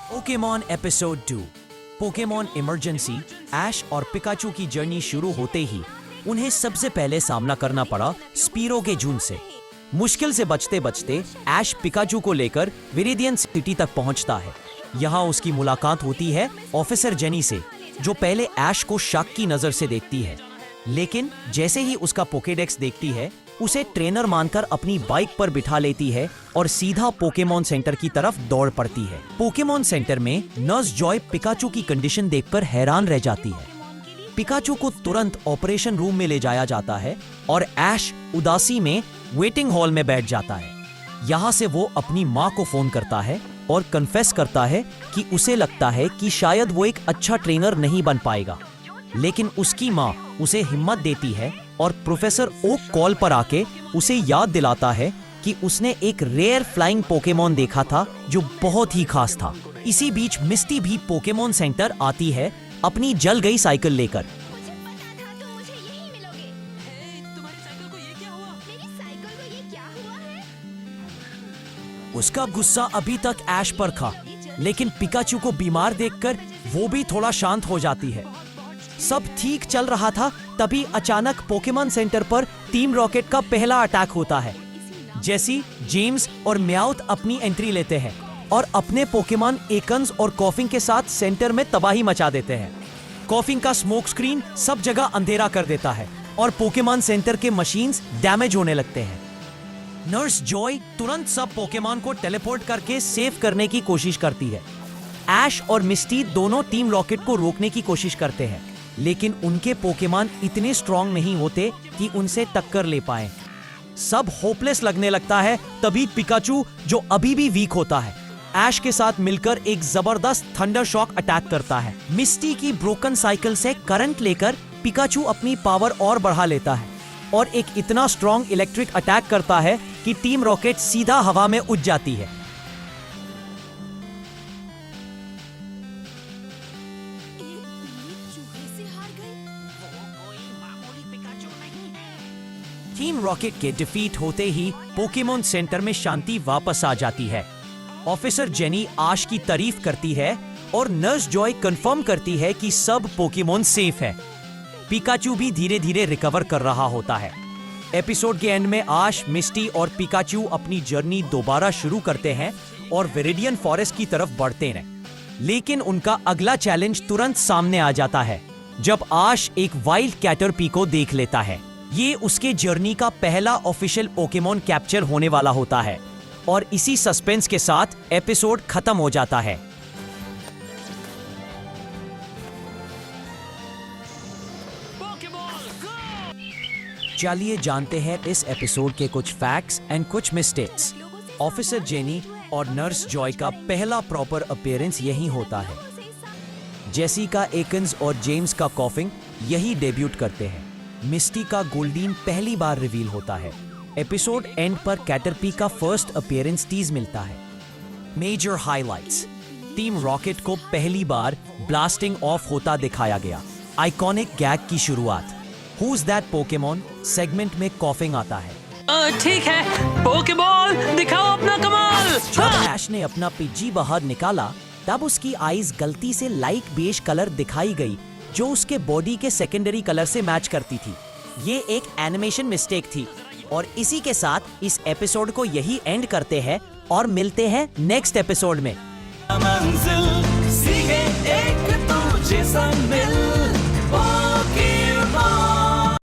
Pokemon episode 2 Pokemon emergency. Ash और Pikachu की journey शुरू होते ही उन्हें सबसे पहले सामना करना पड़ा स्पीरो के झुंड से। मुश्किल से बचते बचते ऐश पिकाचू को लेकर विरेडियन सिटी तक पहुंचता है। यहाँ उसकी मुलाकात होती है ऑफिसर जेनी से, जो पहले ऐश को शक की नजर से देखती है, लेकिन जैसे ही उसका पोकेडेक्स देखती है उसे ट्रेनर मानकर अपनी बाइक पर बिठा लेती है और सीधा पोकेमॉन सेंटर की तरफ दौड़ पड़ती है। पोकेमॉन सेंटर में नर्स जॉय पिकाचू की कंडीशन देखकर हैरान रह जाती है। पिकाचू को तुरंत ऑपरेशन रूम में ले जाया जाता है और ऐश उदासी में वेटिंग हॉल में बैठ जाता है। यहाँ से वो अपनी माँ को फोन करता है और कन्फेस करता है कि उसे लगता है कि शायद वो एक अच्छा ट्रेनर नहीं बन पाएगा, लेकिन उसकी माँ उसे हिम्मत देती है और प्रोफेसर ओक कॉल पर आके उसे याद दिलाता है कि उसने एक रेयर फ्लाइंग पोकेमॉन देखा था जो बहुत ही खास था। इसी बीच मिस्टी भी पोकेमॉन सेंटर आती है अपनी जल गई साइकिल लेकर। उसका गुस्सा अभी तक ऐश पर था, लेकिन पिकाचू को बीमार देखकर वो भी थोड़ा शांत हो जाती है। सब ठीक चल रहा था, तभी अचानक पोकेमॉन सेंटर पर टीम रॉकेट का पहला अटैक होता है। जेसी, जेम्स और म्याउथ अपनी एंट्री लेते हैं और अपने पोकेमॉन एकन्स और कॉफिंग के साथ सेंटर में तबाही मचा देते हैं। कॉफिंग का स्मोक स्क्रीन सब जगह अंधेरा कर देता है और पोकेमॉन सेंटर के मशीन्स डैमेज होने लगते हैं। नर्स जॉय तुरंत सब पोकेमॉन को टेलीपोर्ट करके सेव करने की कोशिश करती है। ऐश और मिस्टी दोनों टीम रॉकेट को रोकने की कोशिश करते हैं, लेकिन उनके पोकेमॉन इतने स्ट्रॉन्ग नहीं होते कि उनसे टक्कर ले पाएं। सब होपलेस लगने लगता है, तभी पिकाचू, जो अभी भी वीक होता है, ऐश के साथ मिलकर एक जबरदस्त थंडर शॉक अटैक करता है। मिस्टी की ब्रोकन साइकिल से करंट लेकर पिकाचू अपनी पावर और बढ़ा लेता है और एक इतना स्ट्रॉन्ग इलेक्ट्रिक अटैक करता है कि टीम रॉकेट सीधा हवा में उड़ जाती है। टीम रॉकेट के डिफीट होते ही पोकेमॉन सेंटर में शांति वापस आ जाती है। ऑफिसर जेनी ऐश की तारीफ करती है और नर्स जॉय कंफर्म करती है कि सब पोकेमॉन सेफ है। पिकाचू भी धीरे धीरे रिकवर कर रहा होता है। एपिसोड के एंड में ऐश, मिस्टी और पिकाचू अपनी जर्नी दोबारा शुरू करते हैं और विरेडियन फॉरेस्ट की तरफ बढ़ते हैं, लेकिन उनका अगला चैलेंज तुरंत सामने आ जाता है जब ऐश एक वाइल्ड कैटरपी को देख लेता है। ये उसके जर्नी का पहला ऑफिशियल पोकेमॉन कैप्चर होने वाला होता है और इसी सस्पेंस के साथ एपिसोड खत्म हो जाता है। चलिए जानते हैं इस एपिसोड के कुछ फैक्ट्स एंड कुछ मिस्टेक्स। ऑफिसर जेनी और नर्स जॉय का पहला प्रॉपर अपीयरेंस यही होता है। जेसी का एकन्स और जेम्स का कॉफिंग यही डेब्यूट करते हैं। मिस्टी का गोल्डीन पहली बार रिवील होता है। एपिसोड एंड पर कैटरपी का फर्स्ट अपीयरेंस टीज मिलता है। मेजर हाइलाइट्स: टीम रॉकेट को पहली बार ब्लास्टिंग ऑफ होता दिखाया गया। आइकॉनिक गैग की शुरुआत, Who's that Pokemon सेगमेंट में कॉफिंग आता है। ठीक है, पोकेबॉल दिखाओ अपना कमाल। जब ऐश ने अपना पिज्जी बाहर निकाला, तब उसकी आईज गलती से लाइट बेज कलर दिखाई गई, जो उसके बॉडी के सेकेंडरी कलर से मैच करती थी। ये एक एनिमेशन मिस्टेक थी और इसी के साथ इस एपिसोड को यही एंड करते हैं और मिलते हैं नेक्स्ट एपिसोड में। मंजिल सीखे एक तुझे सा मिल